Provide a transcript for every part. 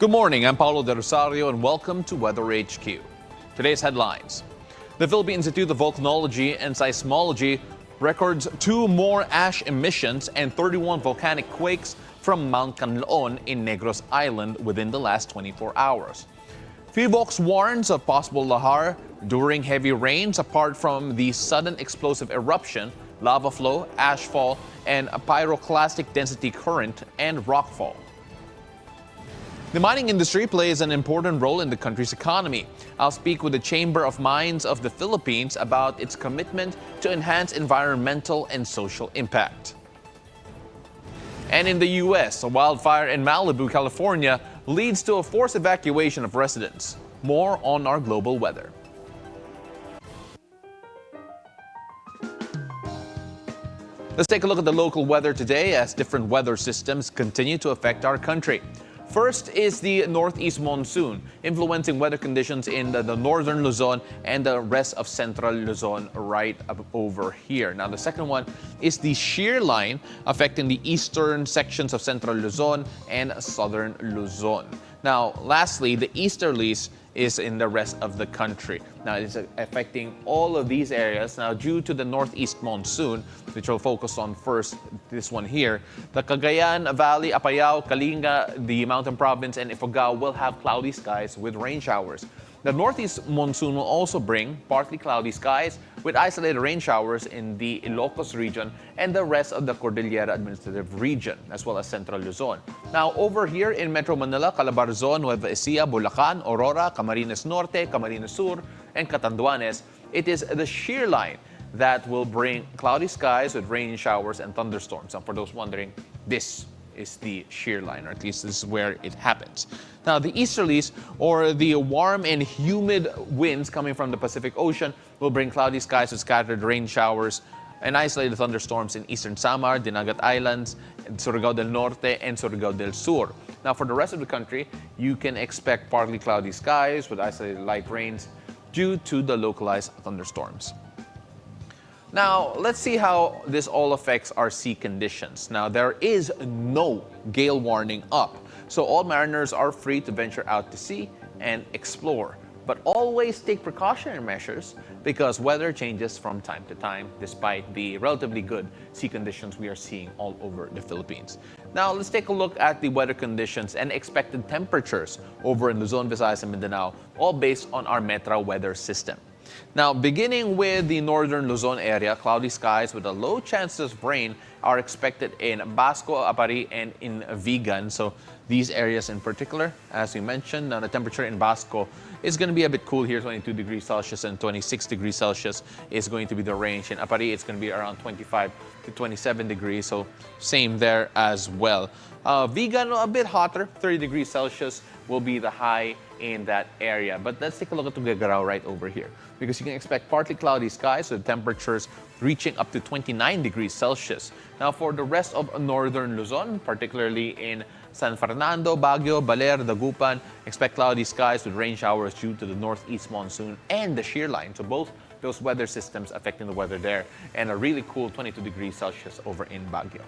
Good morning, I'm Paolo del Rosario and welcome to WeatherHQ. Today's headlines. The Philippine Institute of Volcanology and Seismology records 2 more ash emissions and 31 volcanic quakes from Mount Canlaon in Negros Island within the last 24 hours. Phivolcs warns of possible lahar during heavy rains apart from the sudden explosive eruption, lava flow, ash fall, and a pyroclastic density current and rockfall. The mining industry plays an important role in the country's economy. I'll speak with the Chamber of Mines of the Philippines about its commitment to enhance environmental and social impact. And in the U.S., a wildfire in Malibu, California leads to a forced evacuation of residents. More on our global weather. Let's take a look at the local weather today as different weather systems continue to affect our country. First is the northeast monsoon, influencing weather conditions in the northern Luzon and the rest of central Luzon right up over here. Now, the second one is the shear line affecting the eastern sections of central Luzon and southern Luzon. Now, lastly, the easterlies is in the rest of the country. Now, it is affecting all of these areas. Now, due to the northeast monsoon, which we'll focus on first, this one here, the Cagayan Valley, Apayao, Kalinga, the Mountain Province, and Ifugao will have cloudy skies with rain showers. The northeast monsoon will also bring partly cloudy skies with isolated rain showers in the Ilocos region and the rest of the Cordillera Administrative Region, as well as Central Luzon. Now, over here in Metro Manila, Calabarzon, Nueva Ecija, Bulacan, Aurora, Camarines Norte, Camarines Sur, and Catanduanes, it is the shear line that will bring cloudy skies with rain showers and thunderstorms. And for those wondering, this is the shear line, or at least this is where it happens. Now, the easterlies, or the warm and humid winds coming from the Pacific Ocean, will bring cloudy skies with scattered rain showers and isolated thunderstorms in eastern Samar, Dinagat Islands, Surigao del Norte, and Surigao del Sur. Now, for the rest of the country, you can expect partly cloudy skies with isolated light rains due to the localized thunderstorms. Now, let's see how this all affects our sea conditions. Now, there is no gale warning up, so all mariners are free to venture out to sea and explore. But always take precautionary measures because weather changes from time to time despite the relatively good sea conditions we are seeing all over the Philippines. Now, let's take a look at the weather conditions and expected temperatures over in Luzon, Visayas, and Mindanao, all based on our Metra weather system. Now, beginning with the northern Luzon area, cloudy skies with a low chances of rain are expected in Basco, Apari, and in Vigan. So these areas in particular, as we mentioned, now the temperature in Basco is going to be a bit cool here, 22 degrees Celsius and 26 degrees Celsius is going to be the range. In Apari, it's going to be around 25 to 27 degrees, so same there as well. Vigan, a bit hotter, 30 degrees Celsius will be the high in that area. But let's take a look at Tuguegarao right over here, because you can expect partly cloudy skies with temperatures reaching up to 29 degrees Celsius. Now, for the rest of northern Luzon, particularly in San Fernando, Baguio, Baler, Dagupan, expect cloudy skies with rain showers due to the northeast monsoon and the shear line. So both those weather systems affecting the weather there, and a really cool 22 degrees Celsius over in Baguio.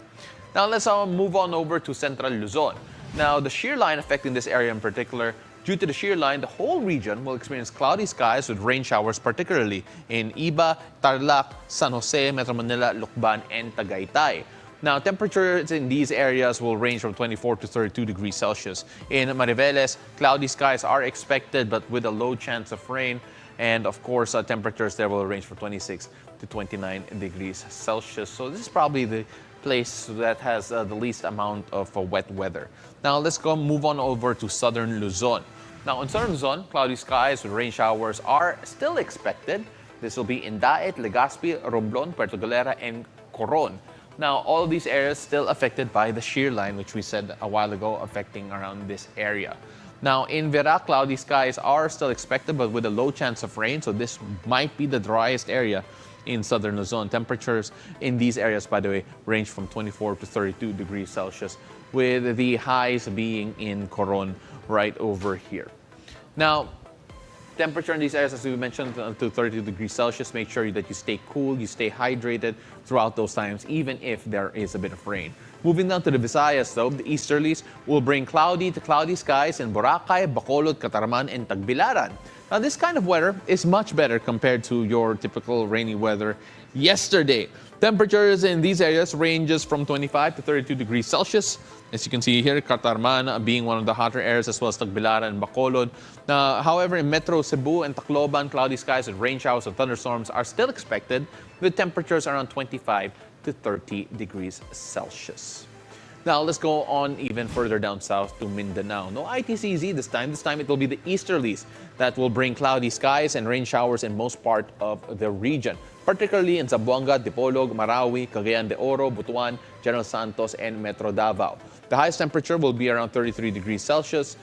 Now, let's move on over to central Luzon. Now, the shear line affecting this area in particular, due to the shear line, the whole region will experience cloudy skies with rain showers, particularly in Iba, Tarlac, San Jose, Metro Manila, Lucban, and Tagaytay. Now, temperatures in these areas will range from 24 to 32 degrees Celsius. In Mariveles, cloudy skies are expected, but with a low chance of rain. And of course, temperatures there will range from 26 to 29 degrees Celsius. So this is probably the place that has the least amount of wet weather. Now, let's move on over to southern Luzon. Now, in southern Luzon, cloudy skies with rain showers are still expected. This will be in Daet, Legazpi, Romblon, Puerto Galera, and Coron. Now, all of these areas still affected by the shear line, which we said a while ago, affecting around this area. Now, in Vera, cloudy skies are still expected, but with a low chance of rain. So this might be the driest area in southern Luzon. Temperatures in these areas, by the way, range from 24 to 32 degrees Celsius, with the highs being in Coron right over here. Now, temperature in these areas, as we mentioned, to 30 degrees Celsius. Make sure that you stay cool, you stay hydrated throughout those times, even if there is a bit of rain. Moving down to the Visayas, though, the easterlies will bring cloudy to cloudy skies in Boracay, Bacolod, Catarman, and Tagbilaran. Now, this kind of weather is much better compared to your typical rainy weather yesterday. Temperatures in these areas ranges from 25 to 32 degrees Celsius. As you can see here, Catarman being one of the hotter areas, as well as Tagbilaran and Bacolod. However, in Metro Cebu and Tacloban, cloudy skies with rain showers and thunderstorms are still expected, with temperatures around 25 to 30 degrees Celsius. Now, let's go on even further down south to Mindanao. No ITCZ this time. This time, it will be the easterlies that will bring cloudy skies and rain showers in most part of the region, particularly in Zamboanga, Dipolog, Marawi, Cagayan de Oro, Butuan, General Santos, and Metro Davao. The highest temperature will be around 33 degrees Celsius.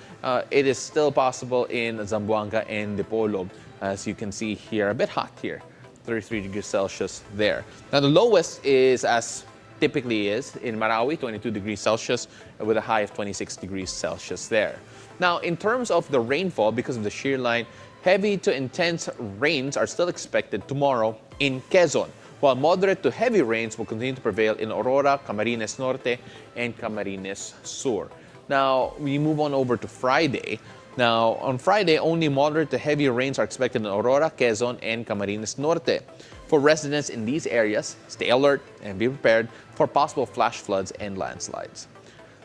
It is still possible in Zamboanga and Dipolog. As you can see here, a bit hot here, 33 degrees Celsius there. Now, the lowest is as typically is in Marawi, 22 degrees Celsius, with a high of 26 degrees Celsius there. Now, in terms of the rainfall, because of the shear line, heavy to intense rains are still expected tomorrow in Quezon, while moderate to heavy rains will continue to prevail in Aurora, Camarines Norte, and Camarines Sur. Now, we move on over to Friday. Now, on Friday, only moderate to heavy rains are expected in Aurora, Quezon, and Camarines Norte. For residents in these areas, stay alert and be prepared for possible flash floods and landslides.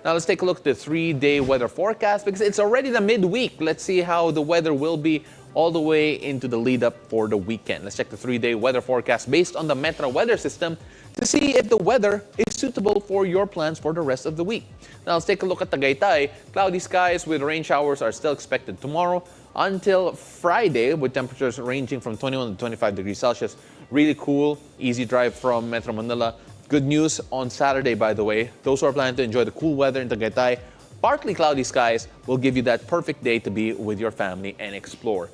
Now, let's take a look at the 3-day weather forecast because it's already the midweek. Let's see how the weather will be all the way into the lead up for the weekend. Let's check the 3-day weather forecast based on the Metro Weather System to see if the weather is suitable for your plans for the rest of the week. Now, let's take a look at Tagaytay. Cloudy skies with rain showers are still expected tomorrow until Friday, with temperatures ranging from 21 to 25 degrees Celsius. Really cool, easy drive from Metro Manila. Good news on Saturday, by the way. Those who are planning to enjoy the cool weather in Tagaytay, partly cloudy skies will give you that perfect day to be with your family and explore.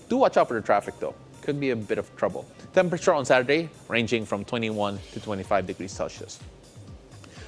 Do watch out for the traffic, though. Could be a bit of trouble. Temperature on Saturday ranging from 21 to 25 degrees Celsius.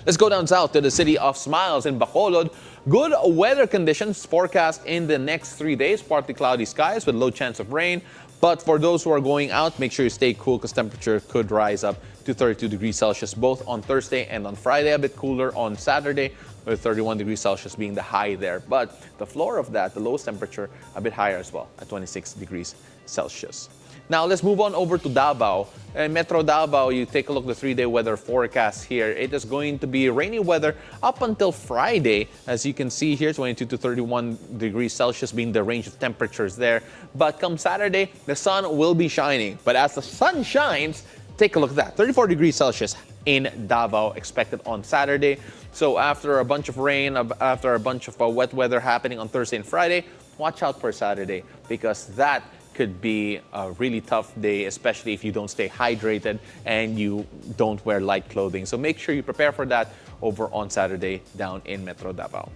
Let's go down south to the city of Smiles in Bacolod. Good weather conditions forecast in the next 3 days. Partly cloudy skies with low chance of rain. But for those who are going out, make sure you stay cool because temperature could rise up to 32 degrees Celsius both on Thursday and on Friday. A bit cooler on Saturday with 31 degrees Celsius being the high there. But the floor of that, the lowest temperature, a bit higher as well at 26 degrees Celsius. Now, let's move on over to Davao. Metro Davao, you take a look at the 3-day weather forecast here. It is going to be rainy weather up until Friday. As you can see here, 22 to 31 degrees Celsius being the range of temperatures there. But come Saturday, the sun will be shining. But as the sun shines, take a look at that. 34 degrees Celsius in Davao expected on Saturday. So after a bunch of rain, after a bunch of wet weather happening on Thursday and Friday, watch out for Saturday because that could be a really tough day, especially if you don't stay hydrated and you don't wear light clothing. So make sure you prepare for that over on Saturday down in Metro Davao.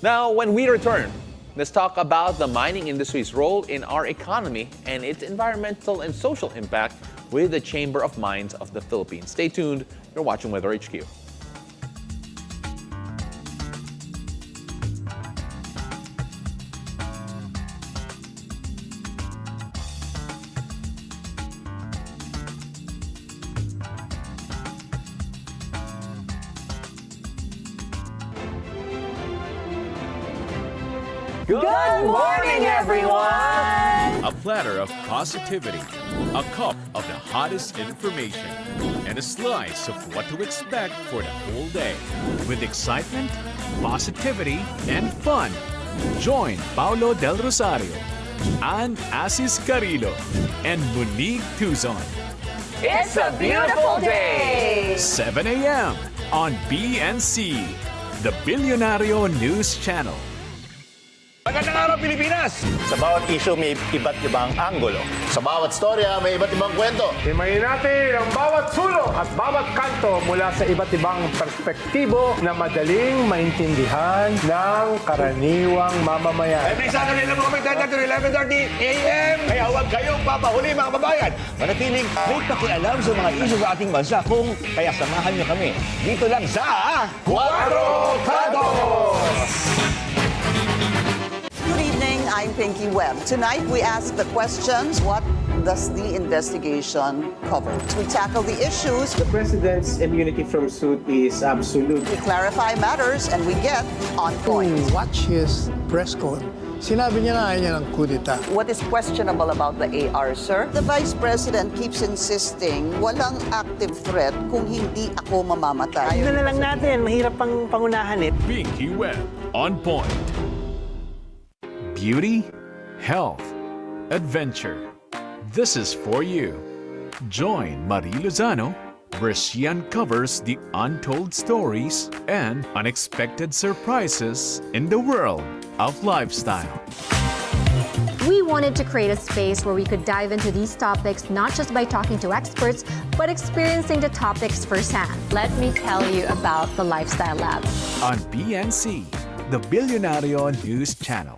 Now, when we return, let's talk about the mining industry's role in our economy and its environmental and social impact with the Chamber of Mines of the Philippines. Stay tuned. You're watching WeatherHQ. Good morning, everyone! A platter of positivity, a cup of the hottest information, and a slice of what to expect for the whole day. With excitement, positivity, and fun, join Paolo del Rosario, Ann Asis Carrillo, and Monique Tuzon. It's a beautiful day! 7 a.m. on BNC, the Bilyonaryo News Channel. Magandang araw, Pilipinas! Sa bawat issue may iba't ibang anggulo. Sa bawat storya, may iba't ibang kwento. Himayin natin ang bawat sulok at bawat kanto mula sa iba't ibang perspektibo na madaling maintindihan ng karaniwang mamamayan. Every Saturday na mga magdadag to 11:30 a.m. Kaya huwag kayong papahuli, mga kababayan. Manatiling may pakialam sa mga isyu sa ating bansa kung kaya samahan niyo kami. Dito lang sa Cuatro Cantos! Good evening, I'm Pinky Webb. Tonight we ask the questions, what does the investigation cover? We tackle the issues, The president's immunity from suit is absolute. we clarify matters, and we get on point. Watch his press con. Sinabi niya na ayaw niya ng kudeta. What is questionable about the AR, sir? The Vice President keeps insisting walang active threat kung hindi ako mamamatay. Yun na lang natin, mahirap pang pangunahan eh. Pinky Web on point. Beauty, health, adventure. This is for you. Join Marie Lozano where she uncovers the untold stories and unexpected surprises in the world of lifestyle. We wanted to create a space where we could dive into these topics not just by talking to experts, but experiencing the topics firsthand. Let me tell you about the Lifestyle Lab. On BNC, the Bilyonaryo News Channel.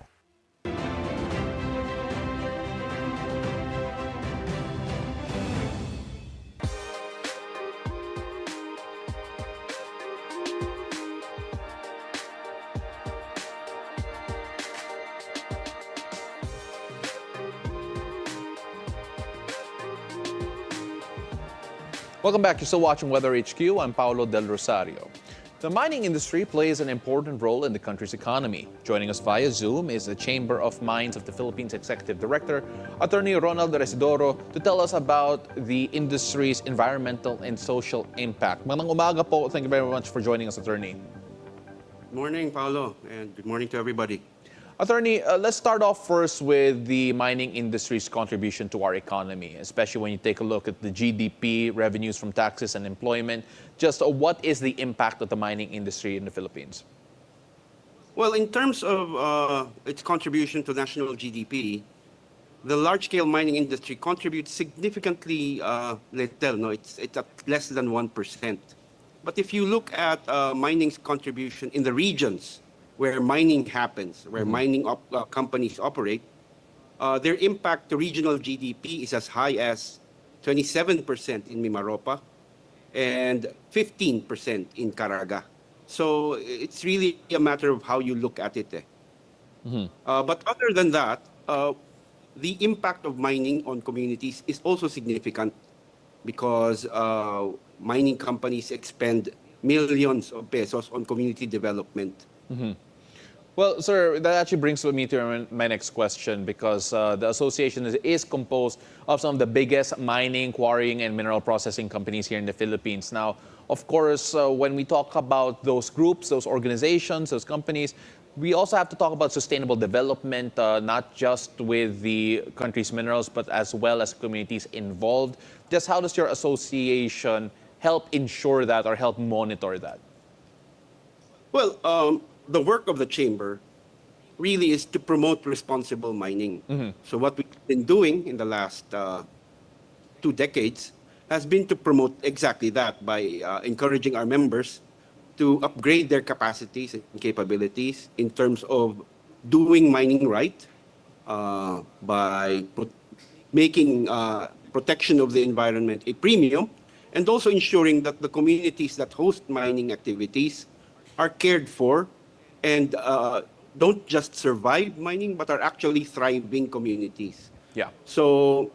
Welcome back. You're still watching WeatherHQ. I'm Paolo del Rosario. The mining industry plays an important role in the country's economy. Joining us via Zoom is the Chamber of Mines of the Philippines Executive Director, Attorney Ronald Residoro, to tell us about the industry's environmental and social impact. Magandang umaga po. Thank you very much for joining us, Attorney. Good morning, Paolo, and good morning to everybody. Attorney, let's start off first with the mining industry's contribution to our economy, especially when you take a look at the GDP, revenues from taxes and employment. Just what is the impact of the mining industry in the Philippines? Well, in terms of its contribution to national GDP, the large-scale mining industry contributes significantly little. No, it's at less than 1%. But if you look at mining's contribution in the regions where mining happens, where mining companies operate, their impact to regional GDP is as high as 27% in Mimaropa and 15% in Caraga. So it's really a matter of how you look at it. But other than that, the impact of mining on communities is also significant because mining companies expend millions of pesos on community development. Well, sir, that actually brings me to my next question, because the association is composed of some of the biggest mining, quarrying, and mineral processing companies here in the Philippines. Now, of course, when we talk about those groups, those organizations, those companies, we also have to talk about sustainable development, not just with the country's minerals, but as well as communities involved. Just how does your association help ensure that or help monitor that? Well, the work of the chamber really is to promote responsible mining. So what we've been doing in the last 2 decades has been to promote exactly that by encouraging our members to upgrade their capacities and capabilities in terms of doing mining right, by making protection of the environment a premium, and also ensuring that the communities that host mining activities are cared for and don't just survive mining, but are actually thriving communities. Yeah. So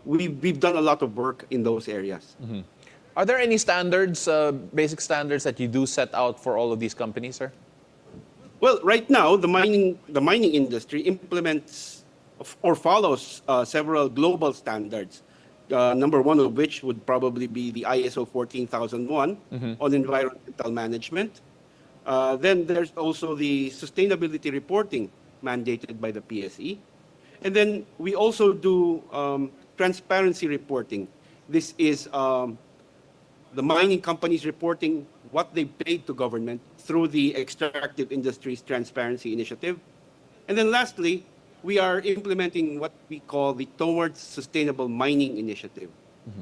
we've done a lot of work in those areas. Are there any standards, basic standards that you do set out for all of these companies, sir? Well, right now, the mining industry implements or follows several global standards. Number one of which would probably be the ISO 14001 on environmental management. Then there's also the sustainability reporting mandated by the PSE. And then we also do transparency reporting. This is the mining companies reporting what they paid to government through the Extractive Industries Transparency Initiative. And then lastly, we are implementing what we call the Towards Sustainable Mining Initiative,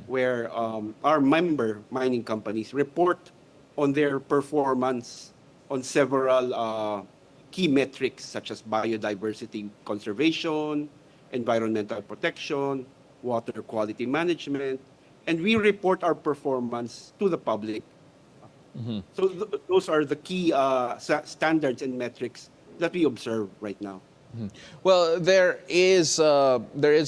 where our member mining companies report on their performance on several key metrics such as biodiversity conservation, environmental protection, water quality management, and we report our performance to the public. So those are the key standards and metrics that we observe right now. Well, there is a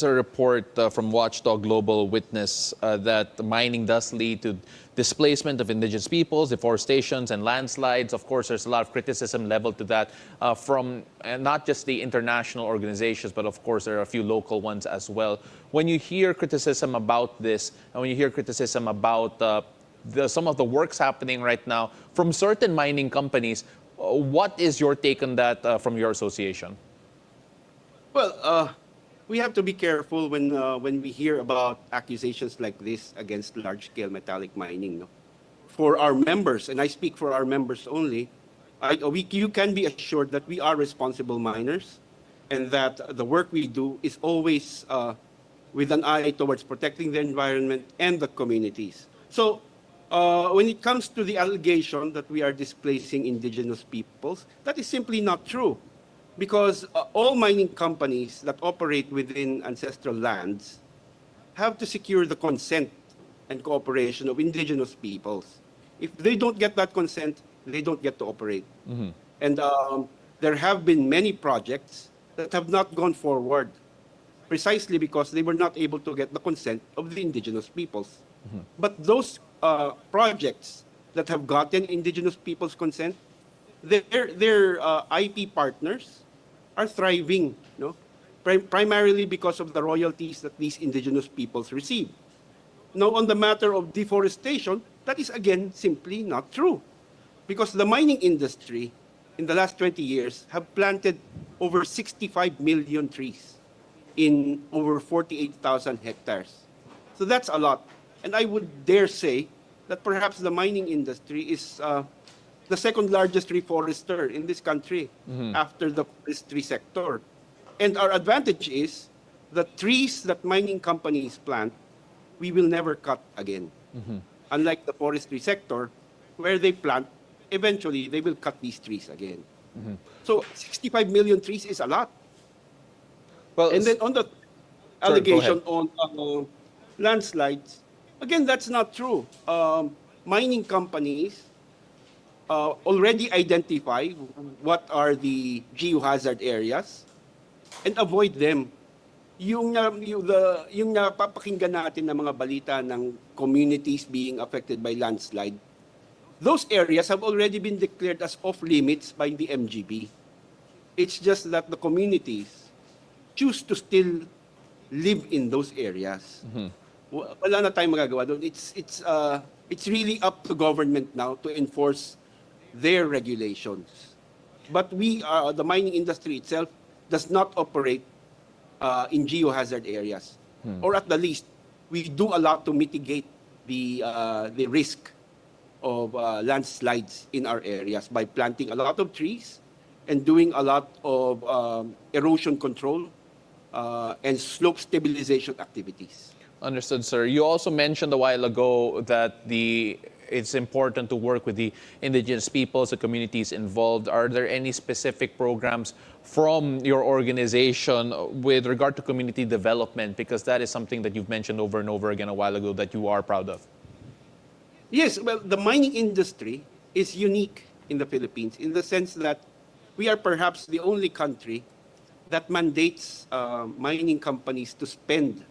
report from Watchdog Global Witness that mining does lead to displacement of indigenous peoples, deforestations, and landslides. Of course, there's a lot of criticism leveled to that from not just the international organizations, but of course, there are a few local ones as well. When you hear criticism about this, and when you hear criticism about some of the works happening right now from certain mining companies, what is your take on that from your association? Well, we have to be careful when we hear about accusations like this against large-scale metallic mining. No? For our members, and I speak for our members only, you can be assured that we are responsible miners, and that the work we do is always with an eye towards protecting the environment and the communities. So, when it comes to the allegation that we are displacing indigenous peoples, that is simply not true. Because all mining companies that operate within ancestral lands have to secure the consent and cooperation of indigenous peoples. If they don't get that consent, they don't get to operate. And there have been many projects that have not gone forward precisely because they were not able to get the consent of the indigenous peoples. But those projects that have gotten indigenous peoples' consent, their IP partners are thriving, no? Primarily because of the royalties that these indigenous peoples receive. Now, on the matter of deforestation, that is again simply not true. Because the mining industry in the last 20 years have planted over 65 million trees in over 48,000 hectares. So that's a lot. And I would dare say that perhaps the mining industry is the second largest reforester in this country after the forestry sector. And our advantage is the trees that mining companies plant, we will never cut again. Unlike the forestry sector, where they plant, eventually they will cut these trees again. So 65 million trees is a lot. Well, and then on the allegation on landslides, again, that's not true. Mining companies already identify what are the geohazard areas and avoid them. Yung napapakinggan natin na mga balita ng communities being affected by landslide, those areas have already been declared as off-limits by the MGB. It's just that the communities choose to still live in those areas. Wala na tayong magagawa doon. It's really up to government now to enforce their regulations. But the mining industry itself does not operate in geohazard areas. Or at the least, we do a lot to mitigate the risk of landslides in our areas by planting a lot of trees and doing a lot of erosion control and slope stabilization activities. Understood, sir. You also mentioned a while ago that it's important to work with the indigenous peoples, the communities involved. Are there any specific programs from your organization with regard to community development? Because that is something that you've mentioned over and over again a while ago that you are proud of. Yes, well, the mining industry is unique in the Philippines in the sense that we are perhaps the only country that mandates mining companies to spend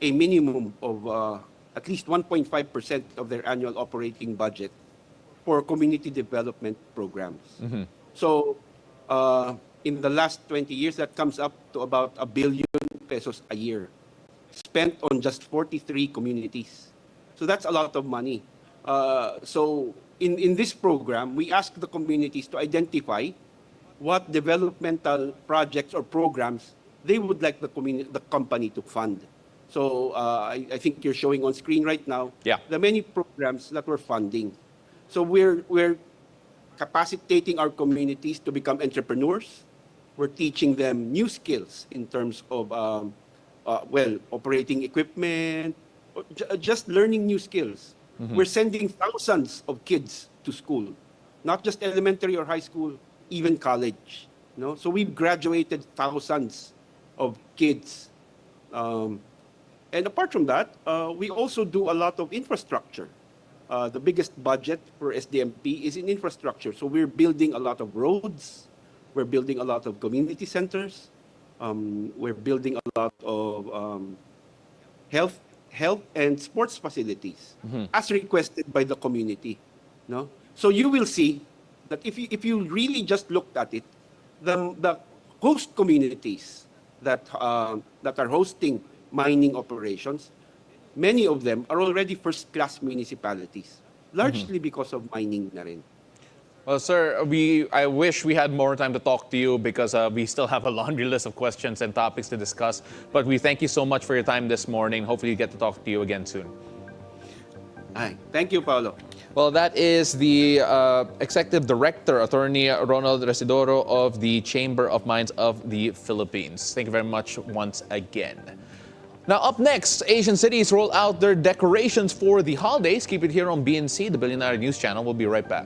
a minimum of at least 1.5% of their annual operating budget for community development programs. So in the last 20 years, that comes up to about 1 billion pesos a year spent on just 43 communities. So that's a lot of money. So in this program, we ask the communities to identify what developmental projects or programs they would like the company to fund. So I think you're showing on screen right now the many programs that we're funding. So we're capacitating our communities to become entrepreneurs. We're teaching them new skills in terms of operating equipment, just learning new skills. We're sending thousands of kids to school, not just elementary or high school, even college. So we've graduated thousands of kids. And apart from that, we also do a lot of infrastructure. The biggest budget for SDMP is in infrastructure. So we're building a lot of roads, We're building a lot of community centers. We're building a lot of health and sports facilities as requested by the community. No? So you will see that if you really just looked at it, the host communities that are hosting mining operations, many of them are already first-class municipalities, largely because of mining na rin. Well, sir, I wish we had more time to talk to you because we still have a laundry list of questions and topics to discuss. But we thank you so much for your time this morning. Hopefully, we get to talk to you again soon. Ay, thank you, Paolo. Well, that is the Executive Director, Attorney Ronald Residoro of the Chamber of Mines of the Philippines. Thank you very much once again. Now, up next, Asian cities roll out their decorations for the holidays. Keep it here on BNC, the Bilyonaryo News Channel. We'll be right back.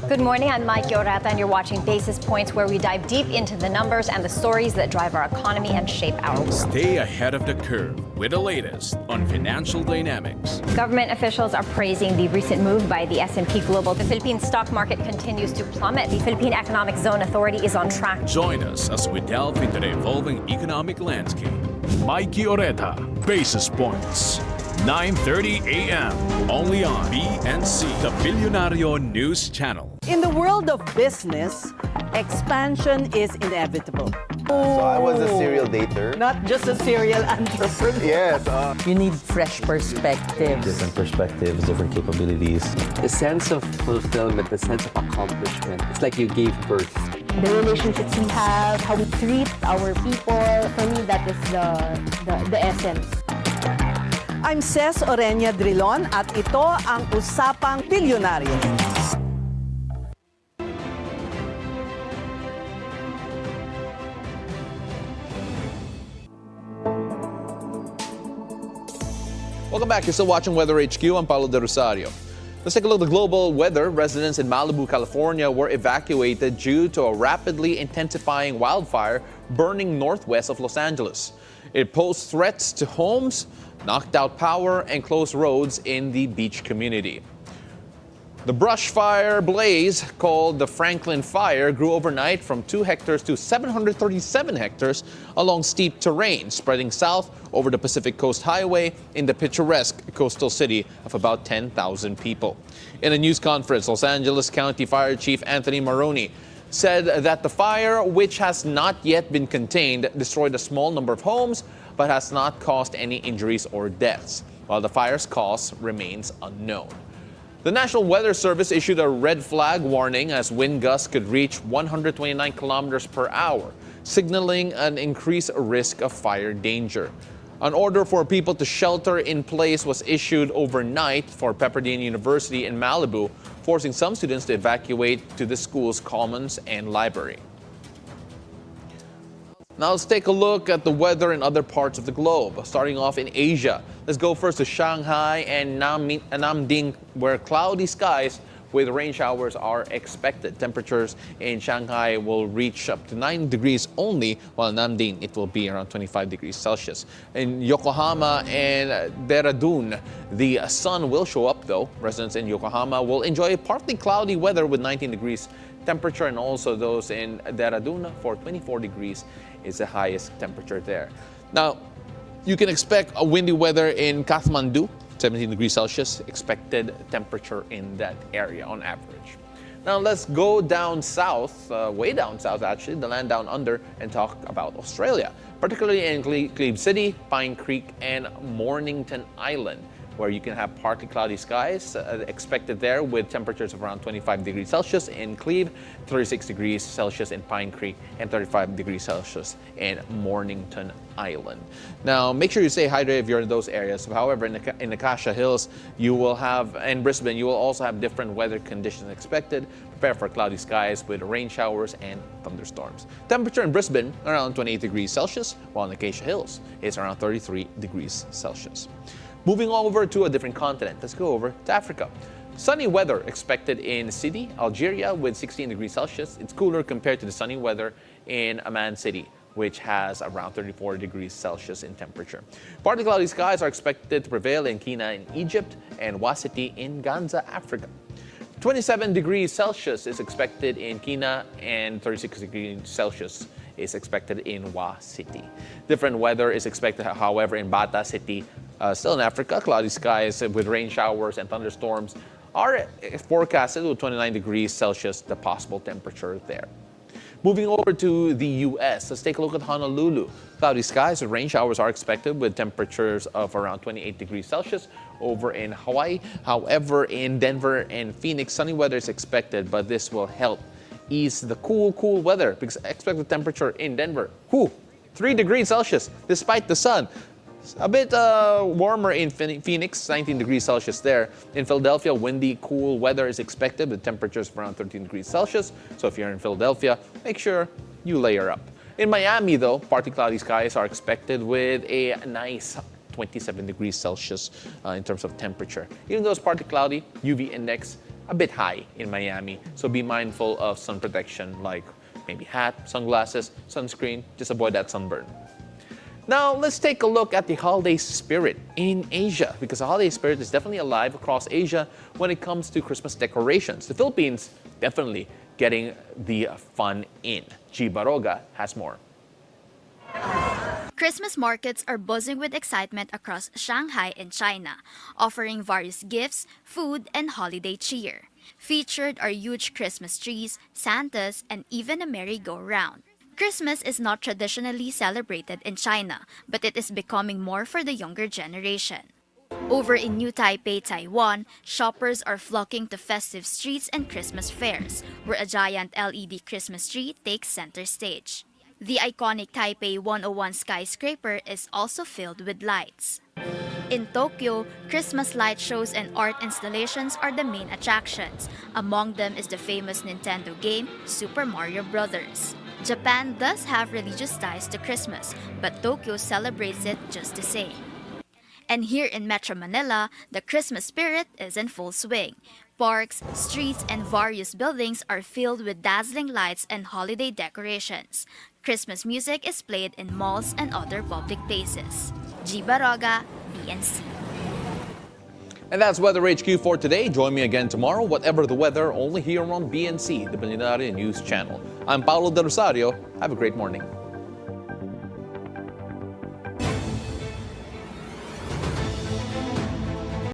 Good morning, I'm Mike Yorata, and you're watching Basis Points, where we dive deep into the numbers and the stories that drive our economy and shape our world. Stay ahead of the curve with the latest on financial dynamics. Government officials are praising the recent move by the S&P Global. The Philippine stock market continues to plummet. The Philippine Economic Zone Authority is on track. Join us as we delve into the evolving economic landscape. Mike Yorata, Basis Points. 9:30 a.m. only on BNC, the Bilyonaryo News Channel. In the world of business, expansion is inevitable. So I was a serial dater. Not just a serial entrepreneur. Yes. You need fresh perspectives. Different perspectives, different capabilities. The sense of fulfillment, the sense of accomplishment. It's like you gave birth. The relationships we have, how we treat our people, for me, that is the essence. I'm Ces Orenia Drilon at ito ang Usapang Bilyonaryo. Welcome back. You're still watching WeatherHQ. I'm Paolo del Rosario. Let's take a look at the global weather. Residents in Malibu, California were evacuated due to a rapidly intensifying wildfire burning northwest of Los Angeles. It posed threats to homes, knocked out power, and closed roads in the beach community. The brush fire blaze, called the Franklin Fire, grew overnight from 2 hectares to 737 hectares along steep terrain, spreading south over the Pacific Coast Highway in the picturesque coastal city of about 10,000 people. In a news conference, Los Angeles County Fire Chief Anthony Maroney said that the fire, which has not yet been contained, destroyed a small number of homes but has not caused any injuries or deaths, while the fire's cause remains unknown. The National Weather Service issued a red flag warning as wind gusts could reach 129 kilometers per hour, signaling an increased risk of fire danger. An order for people to shelter in place was issued overnight for Pepperdine University in Malibu, forcing some students to evacuate to the school's commons and library. Now let's take a look at the weather in other parts of the globe. Starting off in Asia, let's go first to Shanghai and Namding, where cloudy skies with rain showers are expected. Temperatures in Shanghai will reach up to 9 degrees only, while in Namding it will be around 25 degrees Celsius. In Yokohama and Dehradun, the sun will show up though. Residents in Yokohama will enjoy partly cloudy weather with 19 degrees temperature, and also those in Dehradun for 24 degrees is the highest temperature there. Now, you can expect a windy weather in Kathmandu, 17 degrees Celsius, expected temperature in that area on average. Now let's go down south, way down south actually, the land down under, and talk about Australia, particularly in Cleve City, Pine Creek, and Mornington Island, where you can have partly cloudy skies expected there with temperatures of around 25 degrees Celsius in Cleve, 36 degrees Celsius in Pine Creek, and 35 degrees Celsius in Mornington Island. Now, make sure you stay hydrated if you're in those areas. However, in Acacia Hills, you will have, and Brisbane, you will also have different weather conditions expected. Prepare for cloudy skies with rain showers and thunderstorms. Temperature in Brisbane around 28 degrees Celsius, while in Acacia Hills, it's around 33 degrees Celsius. Moving over to a different continent, let's go over to Africa. Sunny weather expected in Sidi, Algeria with 16 degrees Celsius. It's cooler compared to the sunny weather in Amman City, which has around 34 degrees Celsius in temperature. Partly cloudy skies are expected to prevail in Kina in Egypt and Wasiti in Ganza, Africa. 27 degrees Celsius is expected in Kina and 36 degrees Celsius is expected in Wa City. Different weather is expected, however, in Bata City, still in Africa. Cloudy skies with rain showers and thunderstorms are forecasted with 29 degrees Celsius, the possible temperature there. Moving over to the U.S., let's take a look at Honolulu. Cloudy skies with rain showers are expected with temperatures of around 28 degrees Celsius over in Hawaii. However, in Denver and Phoenix, sunny weather is expected, but this will help ease the cool weather because expected temperature in Denver, 3 degrees Celsius despite the sun. A bit warmer in Phoenix, 19 degrees Celsius there. In Philadelphia, windy, cool weather is expected with temperatures of around 13 degrees Celsius. So if you're in Philadelphia, make sure you layer up. In Miami, though, partly cloudy skies are expected with a nice 27 degrees Celsius in terms of temperature. Even though it's partly cloudy, UV index a bit high in Miami. So be mindful of sun protection like maybe hat, sunglasses, sunscreen. Just avoid that sunburn. Now, let's take a look at the holiday spirit in Asia, because the holiday spirit is definitely alive across Asia when it comes to Christmas decorations. The Philippines definitely getting the fun in. G. Baroga has more. Christmas markets are buzzing with excitement across Shanghai and China, offering various gifts, food, and holiday cheer. Featured are huge Christmas trees, Santas, and even a merry-go-round. Christmas is not traditionally celebrated in China, but it is becoming more for the younger generation. Over in New Taipei, Taiwan, shoppers are flocking to festive streets and Christmas fairs, where a giant LED Christmas tree takes center stage. The iconic Taipei 101 skyscraper is also filled with lights. In Tokyo, Christmas light shows and art installations are the main attractions. Among them is the famous Nintendo game, Super Mario Bros. Japan does have religious ties to Christmas, but Tokyo celebrates it just the same. And here in Metro Manila, the Christmas spirit is in full swing. Parks, streets, and various buildings are filled with dazzling lights and holiday decorations. Christmas music is played in malls and other public places. G. Baroga, BNC. And that's WeatherHQ for today. Join me again tomorrow, whatever the weather, only here on BNC, the Bilyonaryo News Channel. I'm Paolo del Rosario. Have a great morning.